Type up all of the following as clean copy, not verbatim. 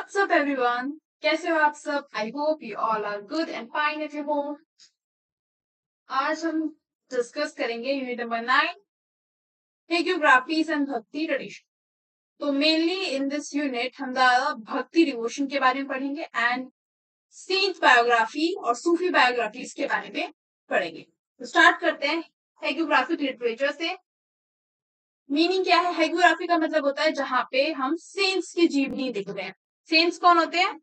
What's up everyone? कैसे हो आप सब? I hope you all are good and fine at your home. आज हम डिस्कस करेंगे यूनिट नंबर 9 हेगियोग्राफीज एंड भक्ति ट्रेडिशन. तो मेनली इन दिस यूनिट हम ज्यादा भक्ति डिवोशन के बारे में पढ़ेंगे एंड सेंट बायोग्राफी और सूफी बायोग्राफीज के बारे में पढ़ेंगे. तो स्टार्ट करते हैं हेगियोग्राफिक लिटरेचर से. मीनिंग क्या है? हेगियोग्राफी का मतलब होता है जहां पे हम सेंट्स की जीवनी देखते हैं. सेंट्स कौन होते हैं?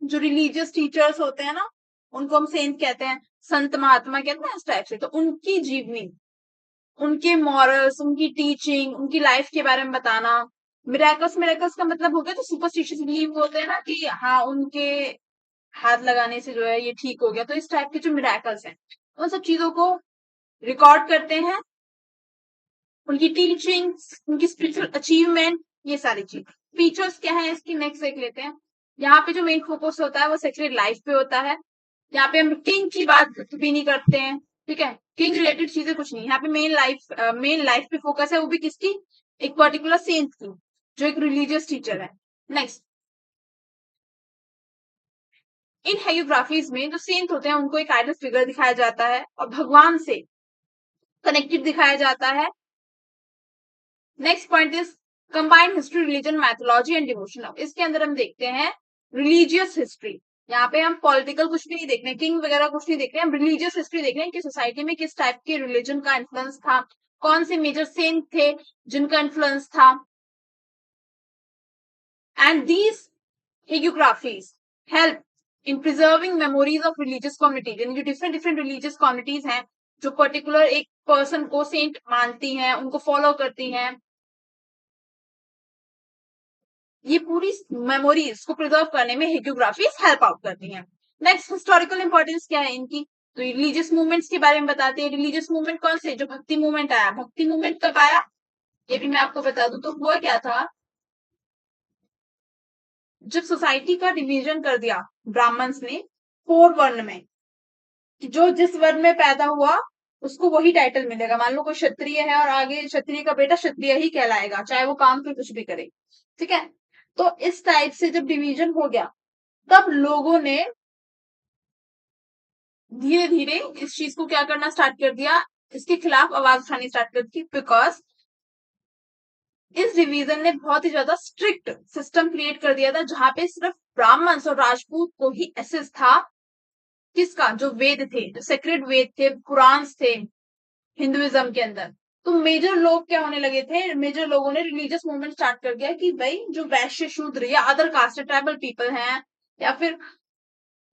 जो रिलीजियस टीचर्स होते हैं ना, उनको हम सेंट कहते हैं, संत महात्मा कहते हैं, इस टाइप से. तो उनकी जीवनी, उनके मॉरल्स, उनकी टीचिंग, उनकी लाइफ के बारे में बताना. मिरेकल्स, मिरेकल्स का मतलब हो गया तो सुपरस्टिशियस बिलीव होते हैं ना कि हाँ उनके हाथ लगाने से जो है ये ठीक हो गया. तो इस टाइप के जो मिरेकल्स हैं उन सब चीजों को रिकॉर्ड करते हैं. उनकी टीचिंग, उनकी स्पिरिचुअल अचीवमेंट, ये सारी चीज. फीचर्स क्या है इसकी नेक्स्ट देख लेते हैं. यहाँ पे जो मेन फोकस होता है वो सेक्रेड लाइफ पे होता है. यहाँ पे हम किंग की बात भी नहीं करते हैं, ठीक है. किंग रिलेटेड चीजें कुछ नहीं. यहाँ पे मेन लाइफ पे फोकस है, वो भी किसकी? एक पर्टिकुलर सेंट की, जो एक रिलीजियस टीचर है. नेक्स्ट, इन हेगियोग्राफीज में जो सेंट होते हैं उनको एक आइडल फिगर दिखाया जाता है और भगवान से कनेक्टेड दिखाया जाता है. Next point is combined history, religion, mythology and devotion. इसके अंदर हम देखते हैं रिलीजियस हिस्ट्री. यहाँ पे हम पॉलिटिकल कुछ भी नहीं देख रहे हैं, किंग वगैरह कुछ नहीं देख रहे हैं, हम रिलीजियस हिस्ट्री देख रहे हैं कि सोसाइटी में किस टाइप के रिलीजन का इन्फ्लुएंस था, कौन से मेजर सेंट थे जिनका इन्फ्लुएंस था. And these hagiographies help in preserving memories of religious communities. यानी जो डिफरेंट डिफरेंट रिलीजियस कम्युनिटीज हैं जो पर्टिकुलर एक पर्सन को सेंट मानती हैं, उनको फॉलो करती हैं, ये पूरी मेमोरीज को प्रिजर्व करने में हेगियोग्राफीज हेल्प आउट करती हैं. नेक्स्ट, हिस्टोरिकल इंपॉर्टेंस क्या है इनकी? तो रिलीजियस मूवमेंट्स के बारे में बताते हैं. रिलीजियस मूवमेंट कौन से? जो भक्ति मूवमेंट आया. भक्ति मूवमेंट कब आया ये भी मैं आपको बता दूं. तो हुआ क्या था, जब सोसाइटी का डिवीजन कर दिया ब्राह्मण्स ने 4 वर्ण में, जो जिस वर्ण में पैदा हुआ उसको वही टाइटल मिलेगा. मान लो कोई क्षत्रिय है और आगे क्षत्रिय का बेटा क्षत्रिय ही कहलाएगा, चाहे वो काम पे कुछ भी करे, ठीक है. तो इस टाइप से जब डिवीजन हो गया तब लोगों ने धीरे धीरे इस चीज को क्या करना स्टार्ट कर दिया, इसके खिलाफ आवाज उठानी स्टार्ट कर दी. बिकॉज इस डिवीजन ने बहुत ही ज्यादा स्ट्रिक्ट सिस्टम क्रिएट कर दिया था जहां पे सिर्फ ब्राह्मण्स और राजपूत को ही एक्सेस था किसका? जो वेद थे, जो सेक्रेड वेद थे, पुराण्स थे हिंदुइज्म के अंदर. तो मेजर लोग क्या होने लगे थे, मेजर लोगों ने रिलीजियस मूवमेंट स्टार्ट कर दिया कि भाई जो वैश्य, शूद्र या अदर कास्ट ट्राइबल पीपल हैं, या फिर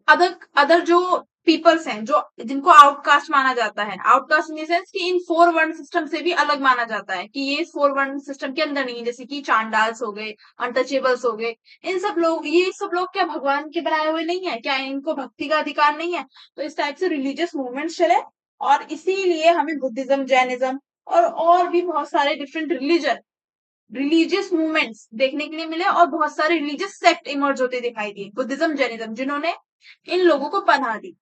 अदर अदर जो पीपल्स हैं जो जिनको आउटकास्ट माना जाता है. आउटकास्ट इन द सेंस कि इन 4 वर्ण सिस्टम से भी अलग माना जाता है, कि ये 4 वर्ण सिस्टम के अंदर नहीं है. जैसे कि चांडाल्स हो गए, अनटचेबल्स हो गए, इन सब लोग, ये सब लोग क्या भगवान के बनाए हुए नहीं है क्या? इनको भक्ति का अधिकार नहीं है? तो इस टाइप से रिलीजियस मूवमेंट चले और इसीलिए हमें बुद्धिज्म, जैनिज्म और भी बहुत सारे डिफरेंट रिलीजियस मूवमेंट्स देखने के लिए मिले और बहुत सारे रिलीजियस सेक्ट इमर्ज होते दिखाई दिए, बुद्धिज्म, जैनिज्म, जिन्होंने इन लोगों को पनाह दी.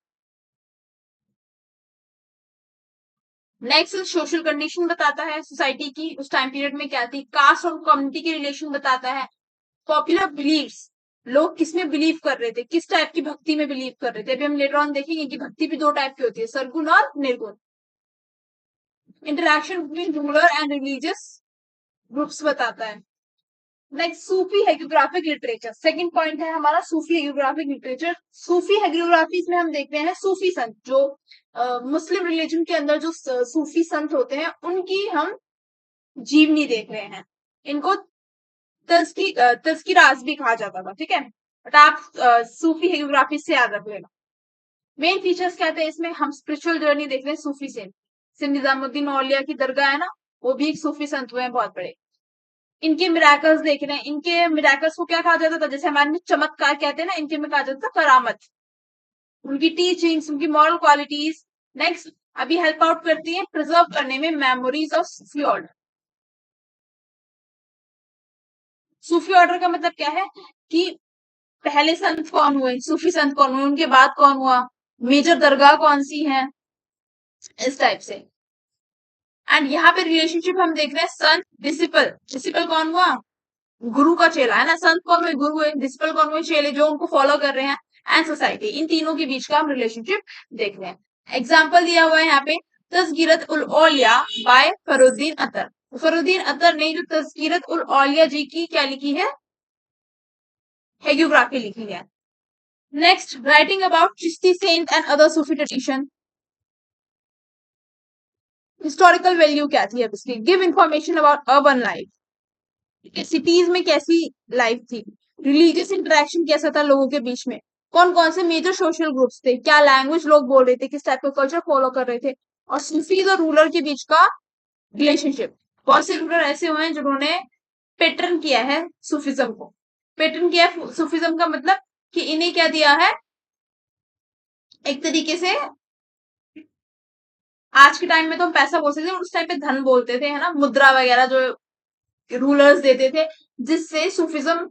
नेक्स्ट, सोशल कंडीशन बताता है सोसाइटी की उस टाइम पीरियड में क्या थी. कास्ट और कम्युनिटी के रिलेशन बताता है. पॉपुलर बिलीव्स, लोग किसमें बिलीव कर रहे थे, किस टाइप की भक्ति में बिलीव कर रहे थे. अभी हम लेटर ऑन देखेंगे कि भक्ति भी 2 टाइप की होती है, सरगुण और निर्गुण. Interaction between ruler and religious groups बताता है. नेक्स्ट, सूफी हेगियोग्राफिक लिटरेचर. सेकंड पॉइंट है हमारा सूफी हेगियोग्राफिक लिटरेचर. सूफी हेगियोग्राफीज में हम देखते हैं सूफी संत, जो मुस्लिम रिलीजन के अंदर जो सूफी संत होते हैं उनकी हम जीवनी देख रहे हैं. इनको तज़किरात भी कहा जाता था, ठीक है. बट आप सूफी हेगियोग्राफी से याद रख लेना. मेन फीचर्स क्या थे इसमें? हम स्पिरिचुअल जर्नी देख रहे हैं सूफी से निजामुद्दीन औलिया की दरगाह है ना, वो भी एक सूफी संत हुए हैं बहुत बड़े. इनके मिराकल्स देख रहे हैं. इनके मिराकल्स को क्या कहा जाता था? जैसे हमारे चमत्कार कहते हैं ना, इनके में कहा जाता था करामत. उनकी टीचिंग्स, उनकी मॉरल क्वालिटीज नेक्स्ट अभी हेल्प आउट करती है प्रिजर्व करने में memories of Sufi order. Sufi order का मतलब क्या है कि पहले संत कौन हुए, सूफी संत कौन हुए, उनके बाद कौन हुआ, मेजर दरगाह कौन सी है, इस टाइप से. एंड यहाँ पे रिलेशनशिप हम देख रहे हैं संत डिसिपल. डिसिपल कौन हुआ? गुरु का चेला है ना, संत कौन हुए, गुरु है, डिसिपल कौन हुए, चेले जो उनको फॉलो कर रहे हैं, एंड सोसाइटी, इन तीनों के बीच का हम रिलेशनशिप देख रहे हैं। एग्जाम्पल दिया हुआ है यहाँ पे, तस्कीरत उल औलिया बाय फरुद्दीन अतर। फरुद्दीन अतर ने जो तस्कीरत उल औलिया जी की क्या लिखी है, हेगियोग्राफी लिखी है। Next, writing about Chishti saint and other Sufi tradition. Historical value क्या थी अब इसकी, give information about urban life, cities में कैसी लाइफ थी, रिलीजियस इंटरेक्शन कैसा था लोगों के बीच में, कौन कौन से मेजर सोशल ग्रुप्स थे, क्या लैंग्वेज लोग बोल रहे थे, किस टाइप का कल्चर फॉलो कर रहे थे, और सूफीज और रूलर के बीच का रिलेशनशिप। बहुत से रूलर ऐसे हुए हैं जिन्होंने पैटर्न किया है सूफिज्म को। पैटर्न किया है सूफिज्म का मतलब कि इन्हें क्या दिया है, एक तरीके से आज के टाइम में तो हम पैसा बोलते थे, उस टाइम पे धन बोलते थे, है ना, मुद्रा वगैरह जो रूलर्स देते थे, जिससे सूफिज्म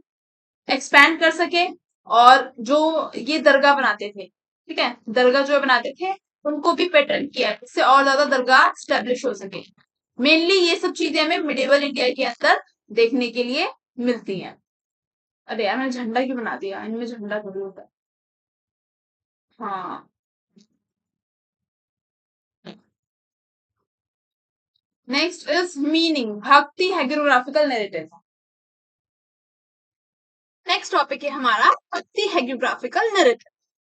एक्सपैंड कर सके। और जो ये दरगाह बनाते थे, ठीक है, दरगाह जो बनाते थे उनको भी पैटर्न किया जिससे और ज्यादा दरगाह स्टैब्लिश हो सके। मेनली ये सब चीजें हमें मिडिवल इंडिया के अंदर देखने के लिए मिलती हैं। अरे यार मैंने झंडा क्यों बना दिया, इनमें झंडा जरूर होता है। हाँ, नेक्स्ट इज मीनिंग, भक्ति हेग्योग्राफिकल नैरेटिव। नेक्स्ट टॉपिक है हमारा भक्ति हेग्योग्राफिकल नैरेटिव।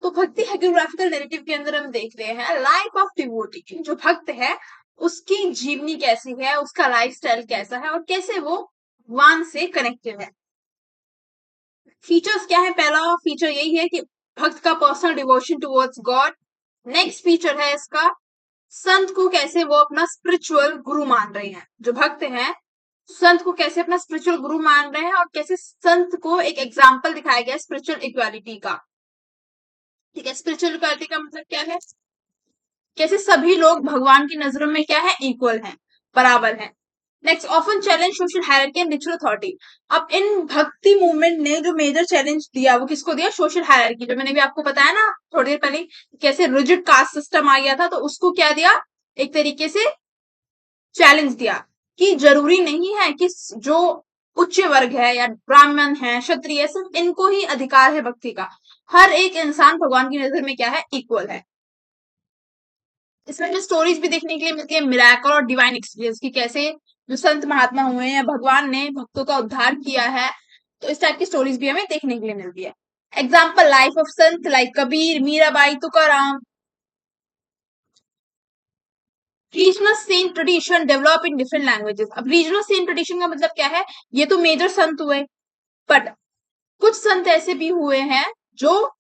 तो भक्ति हेग्योग्राफिकल नैरेटिव के अंदर हम देख रहे हैं लाइफ ऑफ डिवोटी, जो भक्त है उसकी जीवनी कैसी है, उसका लाइफस्टाइल कैसा है, और कैसे वो भगवान से कनेक्टेड है। फीचर्स क्या है, पहला फीचर यही है कि भक्त का personal devotion towards God. Next feature है इसका, संत को कैसे वो अपना स्पिरिचुअल गुरु मान रहे हैं, जो भक्त हैं संत को कैसे अपना स्पिरिचुअल गुरु मान रहे हैं, और कैसे संत को एक एग्जाम्पल दिखाया गया स्पिरिचुअल इक्वालिटी का। ठीक है, स्पिरिचुअल इक्वालिटी का मतलब क्या है, कैसे सभी लोग भगवान की नजरों में क्या है, इक्वल हैं, बराबर हैं। Next, often challenge social hierarchy and ritual authority. अब इन भक्ति मूवमेंट ने जो मेजर चैलेंज दिया वो किसको दिया, सोशल हायरार्की, जो मैंने भी आपको बताया ना थोड़ी देर पहले, कैसे रिजिड कास्ट सिस्टम आ गया था, तो उसको क्या दिया, एक तरीके से चैलेंज दिया कि जरूरी नहीं है कि जो उच्च वर्ग है या ब्राह्मण है, क्षत्रिय, सिर्फ इनको ही अधिकार है भक्ति का। हर एक इंसान भगवान की नजर में क्या है, इक्वल है। इसमें जो स्टोरीज भी देखने के लिए मिलती है मिराकल और डिवाइन एक्सपीरियंस की, कैसे जो संत महात्मा हुए हैं भगवान ने भक्तों का उद्धार किया है, तो इस टाइप की स्टोरीज भी हमें देखने के लिए मिलती है। एग्जाम्पल, लाइफ ऑफ संत like Kabir, Mirabai, Tukaram. Regional saint tradition develop in different languages. अब रीजनल सेंट ट्रेडिशन का मतलब क्या है, ये तो मेजर संत हुए, बट कुछ संत ऐसे भी हुए हैं जो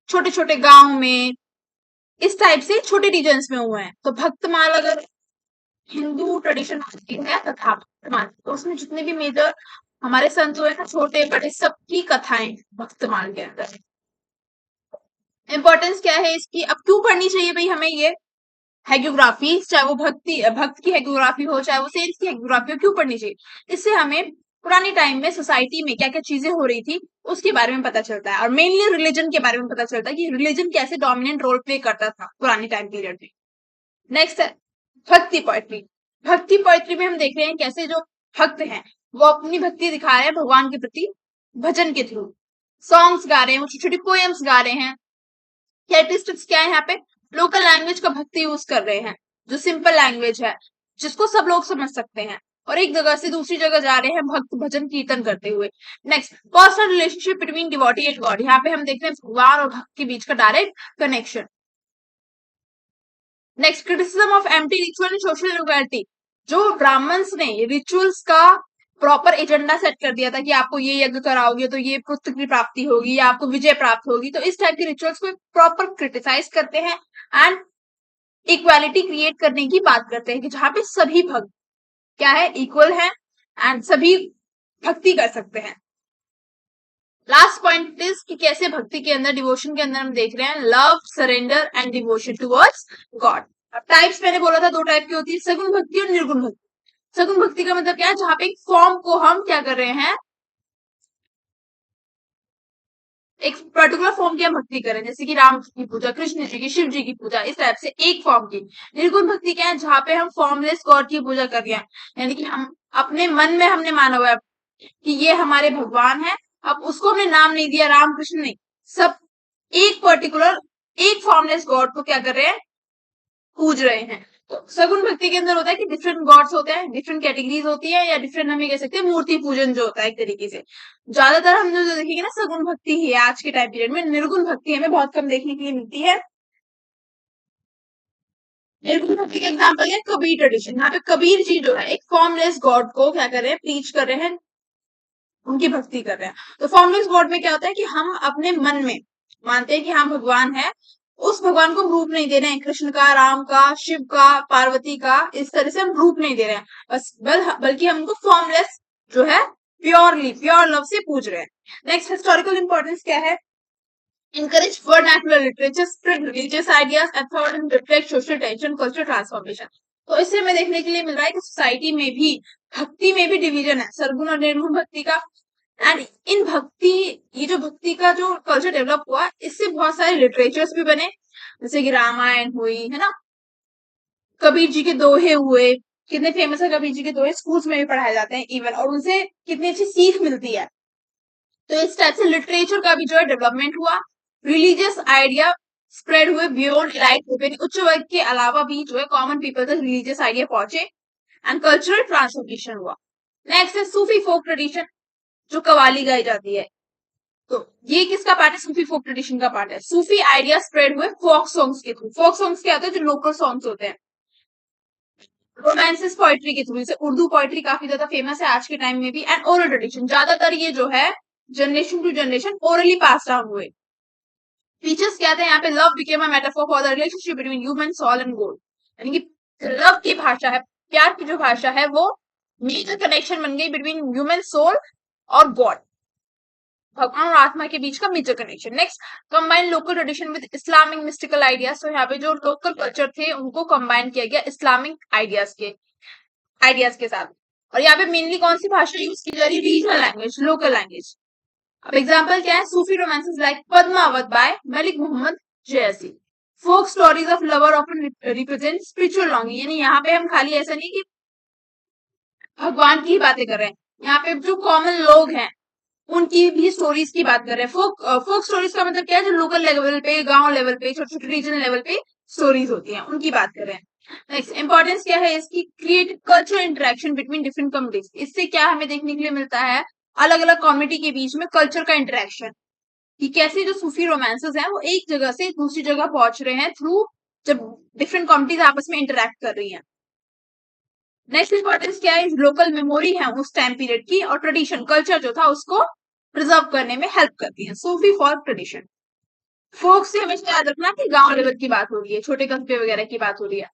छोटे छोटे गांव में इस टाइप से छोटे रीजन्स में हुए हैं। तो भक्तमाल अगर हिंदू ट्रेडिशन है कथा, तो उसमें जितने भी मेजर हमारे संत हुए हैं, छोटे बड़े, सबकी कथाएं भक्तमाल के अंदर। इंपॉर्टेंस क्या है इसकी, अब क्यों पढ़नी चाहिए भाई हमें ये हेग्योग्राफी, चाहे वो भक्त की हेग्योग्राफी हो, चाहे वो सेंट्स की हेग्योग्राफी हो, क्यों पढ़नी चाहिए, इससे हमें पुराने टाइम में सोसाइटी में क्या क्या चीजें हो रही थी उसके बारे में पता चलता है, और मेनली रिलीजन के बारे में पता चलता है कि रिलीजन कैसे डोमिनेंट रोल प्ले करता था पुराने टाइम पीरियड में। नेक्स्ट है भक्ति पोएट्री। भक्ति पोएट्री में हम देख रहे हैं कैसे जो भक्त हैं वो अपनी भक्ति दिखा रहे हैं भगवान के प्रति भजन के थ्रू, सॉन्ग्स गा रहे हैं, छोटी छोटी पोएम्स गा रहे हैं। कैरेक्टरिस्टिक्स क्या है यहाँ पे, लोकल लैंग्वेज का भक्ति यूज कर रहे हैं, जो सिंपल लैंग्वेज है जिसको सब लोग समझ सकते हैं, और एक जगह से दूसरी जगह जा रहे हैं भक्त भजन कीर्तन करते हुए। Next, personal relationship between devotee and God. यहाँ पे हम देख रहे हैं भगवान और भक्त के बीच का direct connection. Next, criticism of empty ritual and social inequality. जो ब्राह्मण्स ने रिचुअल्स का प्रॉपर एजेंडा सेट कर दिया था कि आपको ये यज्ञ कराओगे तो ये पुत्र की प्राप्ति होगी या आपको विजय प्राप्त होगी, तो इस टाइप के रिचुअल्स को प्रॉपर क्रिटिसाइज करते हैं एंड इक्वालिटी क्रिएट करने की बात करते हैं कि जहां पे सभी भक्त क्या है, इक्वल है एंड सभी भक्ति कर सकते हैं। लास्ट पॉइंट इज कि कैसे भक्ति के अंदर, डिवोशन के अंदर हम देख रहे हैं love, surrender and devotion towards God. Types मैंने बोला था दो टाइप की होती है, सगुण भक्ति और निर्गुण भक्ति। सगुण भक्ति का मतलब क्या है, जहां पे एक फॉर्म को हम क्या कर रहे हैं, एक पर्टिकुलर फॉर्म की हम भक्ति करें, जैसे कि राम जी की पूजा, कृष्ण जी की, शिव जी की पूजा, इस टाइप से एक फॉर्म की। निर्गुण भक्ति क्या है, जहां पे हम फॉर्मलेस गॉड की पूजा कर रहे हैं, यानी कि हम अपने मन में हमने माना हुआ है कि ये हमारे भगवान है। अब उसको हमने नाम नहीं दिया राम कृष्ण, नहीं, सब एक पर्टिकुलर एक फॉर्मलेस गॉड को क्या कर रहे हैं, पूज रहे हैं। तो सगुण भक्ति के अंदर होता है कि डिफरेंट गॉड्स होते हैं, डिफरेंट कैटेगरीज होती है, या डिफरेंट हम ये कह सकते हैं मूर्ति पूजन जो होता है एक तरीके से। ज्यादातर हम जो देखेंगे ना सगुण भक्ति ही है आज के टाइम पीरियड में, निर्गुण भक्ति हमें बहुत कम देखने के लिए मिलती है। निर्गुण भक्ति के एग्जाम्पल है कबीर ट्रेडिशन। यहाँ पे कबीर जी जो है एक फॉर्मलेस गॉड को क्या कर रहे हैं, प्रीच कर रहे हैं, उनकी भक्ति कर रहे हैं। तो फॉर्मलेस गॉड में क्या होता है कि हम अपने मन में मानते हैं कि हाँ भगवान है, उस भगवान को हम रूप नहीं दे रहे हैं, कृष्ण का, राम का, शिव का, पार्वती का, इस तरह से हम रूप नहीं दे रहे हैं, बस बल्कि हम उनको फॉर्मलेस जो है प्योरली प्योर लव से पूज रहे हैं। नेक्स्ट हिस्टोरिकल इंपॉर्टेंस क्या है, encourage vernacular literature, spread religious ideas, and third and reflect social tension, cultural transformation। तो इससे हमें देखने के लिए मिल रहा है कि सोसाइटी में भी भक्ति में भी डिवीजन है, सरगुण और निर्गुण भक्ति का। एंड इन भक्ति, ये जो भक्ति का जो कल्चर डेवलप हुआ, इससे बहुत सारे लिटरेचर्स भी बने, जैसे कि रामायण हुई है ना, कबीर जी के दोहे हुए, कितने फेमस है कबीर जी के दोहे, स्कूल्स में भी पढ़ाए जाते हैं इवन, और उनसे कितनी अच्छी सीख मिलती है। तो इस टाइप से लिटरेचर का भी जो है डेवलपमेंट हुआ, रिलीजियस आइडिया स्प्रेड हुए बियॉन्ड लाइट, उच्च वर्ग के अलावा भी जो है कॉमन पीपल तक रिलीजियस आइडिया पहुंचे, एंड कल्चरल ट्रांसफॉर्मेशन हुआ। नेक्स्ट है सूफी फोक ट्रेडिशन, जो कवाली गाई जाती है। तो ये किसका पार्ट है, सूफी फोक ट्रेडिशन का पार्ट है। सूफी आइडिया स्प्रेड हुए फोक सॉन्ग्स के थ्रू। फोक सॉन्ग्स क्या होते हैं, जो लोकल सॉन्ग्स होते हैं। रोमांसिस पोइट्री के थ्रू, जैसे उर्दू पोइट्री काफी ज्यादा फेमस है आज के टाइम में भी, एंड ओरल ट्रेडिशन, ज्यादातर ये जो है generation to generation orally pass down हुए। फीचर्स क्या थे यहाँ पे, love became a metaphor for the relationship between human soul and god, यानी कि लव की भाषा है, प्यार की जो भाषा है वो मेजर कनेक्शन बन गई बिटवीन ह्यूमन सोल और गॉड, भगवान और आत्मा के बीच का major connection. Next, combine local tradition with Islamic mystical ideas. तो यहाँ पे जो लोकल कल्चर थे उनको कंबाइन किया गया इस्लामिक आइडियाज के साथ। और यहाँ पे मेनली कौन सी भाषा यूज की जा रही है, रीजनल लैंग्वेज, लोकल लैंग्वेज। अब एग्जाम्पल क्या है, Sufi romances like Padmavat by Malik Mohammad जैसी। Folk stories of lover often represent spiritual longing, यानी यहाँ पे हम खाली ऐसा नहीं कि भगवान की बातें कर रहे हैं, यहाँ पे जो कॉमन लोग हैं उनकी भी स्टोरीज की बात कर रहे हैं। फोक स्टोरीज का मतलब क्या है, जो लोकल लेवल पे, गांव लेवल पे, छोटे छोटे रीजनल लेवल पे स्टोरीज होती हैं, उनकी बात कर रहे हैं। नेक्स्ट इंपॉर्टेंस क्या है इसकी, create cultural interaction between different communities. इससे क्या हमें देखने के लिए मिलता है, अलग अलग कम्युनिटी के बीच में कल्चर का इंटरेक्शन, कि कैसे जो सूफी रोमांसेस हैं वो एक जगह से दूसरी जगह पहुंच रहे हैं थ्रू जब डिफरेंट कम्युनिटीज आपस में इंटरेक्ट कर रही हैं। नेक्स्ट इंपॉर्टेंस क्या है, लोकल मेमोरी है उस टाइम पीरियड की, और ट्रेडिशन कल्चर जो था उसको प्रिजर्व करने में हेल्प करती है। सूफी फॉल्क ट्रेडिशन, फोक से हमेशा याद रखना कि गांव लेवल की बात हो रही है, छोटे कस्बे वगैरह की बात हो रही है।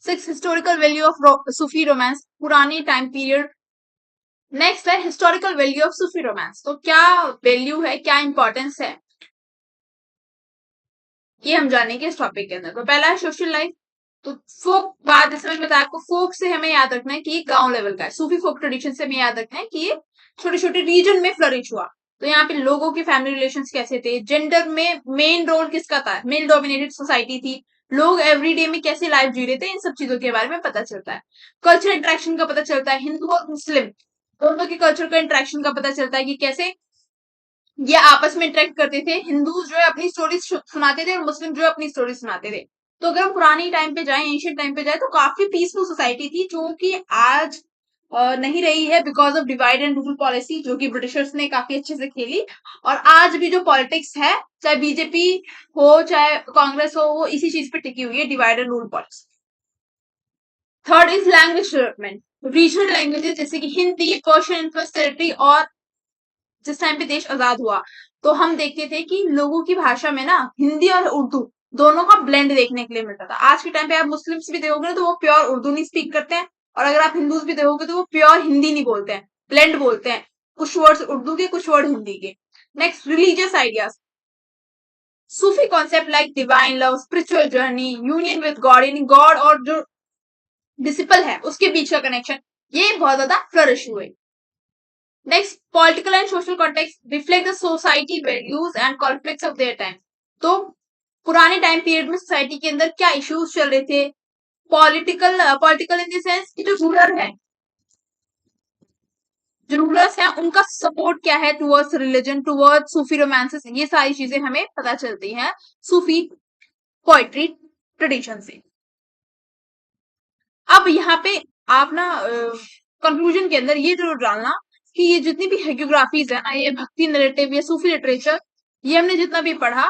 Six, historical value of Sufi romance, पुरानी टाइम पीरियड। नेक्स्ट है historical value of Sufi romance, तो क्या वैल्यू है, क्या इंपॉर्टेंस है, ये हम जानेंगे इस टॉपिक के अंदर। तो पहला है सोशल लाइफ। तो फोक बात, जैसे मैंने बताया आपको, फोक से हमें याद रखना है कि ये गांव लेवल का है। सूफी फोक ट्रेडिशन से हमें याद रखना है कि ये छोटे छोटे रीजन में फ्लरिश हुआ। तो यहाँ पे लोगों के फैमिली रिलेशंस कैसे थे, जेंडर में मेन रोल किसका था, मेल डोमिनेटेड सोसाइटी थी, लोग एवरीडे में कैसे लाइफ जी रहे थे, इन सब चीजों के बारे में पता चलता है। कल्चर इंट्रैक्शन का पता चलता है, हिंदू और मुस्लिम दोनों के कल्चर का इंट्रैक्शन का पता चलता है कि कैसे ये आपस में इंटरेक्ट करते थे। हिंदू जो है अपनी स्टोरी सुनाते थे और मुस्लिम जो है अपनी स्टोरी सुनाते थे। तो अगर हम पुरानी टाइम पे जाएं, एंशियंट टाइम पे जाए, तो काफी पीसफुल सोसाइटी थी, जो कि आज नहीं रही है because of divide and rule policy, जो कि ब्रिटिशर्स ने काफी अच्छे से खेली। और आज भी जो पॉलिटिक्स है, चाहे बीजेपी हो चाहे कांग्रेस हो, वो इसी चीज पे टिकी हुई है, divide and rule policy. Third is language development, regional languages जैसे कि हिंदी, पर्शियन इन्फ्लुएंस टेरिटरी। और जिस टाइम पे देश आजाद हुआ तो हम देखते थे कि लोगों की भाषा में ना हिंदी और उर्दू दोनों का ब्लेंड देखने के लिए मिलता था। आज के टाइम पे आप मुस्लिम्स भी देखोगे तो वो प्योर उर्दू नहीं स्पीक करते हैं, और अगर आप हिंदूज भी देखोगे तो वो प्योर हिंदी नहीं बोलते हैं, ब्लेंड बोलते हैं, कुछ वर्ड्स उर्दू के, कुछ वर्ड हिंदी के। Next, religious ideas, Sufi concept like divine love, spiritual journey, union with God, यानी गॉड और जो डिसिपल है उसके बीच का कनेक्शन, ये बहुत ज्यादा फ्लरिश हुए। Next, political and social context reflect the society values and conflicts of their time. तो पुराने टाइम पीरियड में सोसाइटी के अंदर क्या इश्यूज चल रहे थे, पॉलिटिकल इन द सेंस कि जो रूलर है, जो रूलर्स हैं उनका सपोर्ट क्या है टुवर्ड्स रिलीजन, टुवर्ड्स सूफी रोमांसेस, ये सारी चीजें हमें पता चलती हैं सूफी पोइट्री ट्रेडिशन से। अब यहाँ पे आप ना कंक्लूजन के अंदर ये जरूर डालना कि ये जितनी भी हेगियोग्राफीज है ना, ये भक्ति नरेटिव, ये सूफी लिटरेचर, ये हमने जितना भी पढ़ा,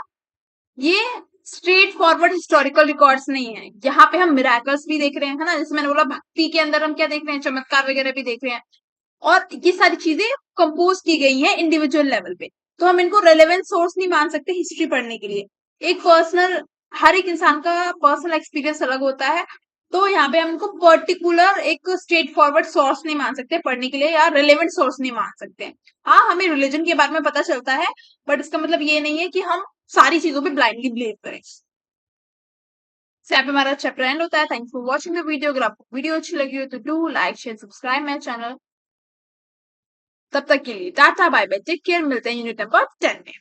ये स्ट्रेट फॉरवर्ड हिस्टोरिकल रिकॉर्ड्स नहीं है। यहाँ पे हम मिराकल्स भी देख रहे हैं, है ना, जैसे मैंने बोला भक्ति के अंदर हम क्या देख रहे हैं, चमत्कार वगैरह भी देख रहे हैं, और ये सारी चीजें कंपोज की गई हैं इंडिविजुअल लेवल पे। तो हम इनको रेलेवेंट सोर्स नहीं मान सकते हिस्ट्री पढ़ने के लिए। एक पर्सनल, हर एक इंसान का पर्सनल एक्सपीरियंस अलग होता है, तो यहाँ पे हम इनको पर्टिकुलर एक स्ट्रेट फॉरवर्ड सोर्स नहीं मान सकते पढ़ने के लिए, या रेलेवेंट सोर्स नहीं मान सकते। हाँ, हमें रिलीजन के बारे में पता चलता है, बट इसका मतलब ये नहीं है कि हम सारी चीजों पे ब्लाइंडली बिलीव करें। से यहाँ पे हमारा चैप्टर एंड होता है। Thank for watching the video. अगर आपको वीडियो अच्छी लगी हो तो do like share subscribe my channel. तब तक के लिए टाटा बाय बाय, टेक केयर, मिलते हैं यूनिट नंबर 10 में।